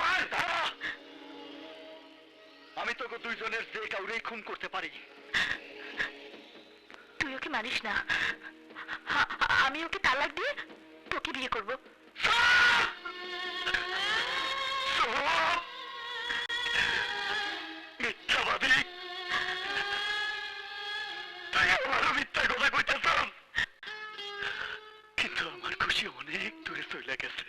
মার দাঁড়া, আমি তোকে দুইজনের যে কাউরেই খুন করতে পারি। তুই ওকে মানিস না, আমি ওকে তালাক দিয়ে তোকে বিয়ে করবো। মিথ্যাবাদী, তুই আমারও মিথ্যা কথা কইতেছ, কিন্তু আমার খুশি অনেক দূরে চলে গেছে।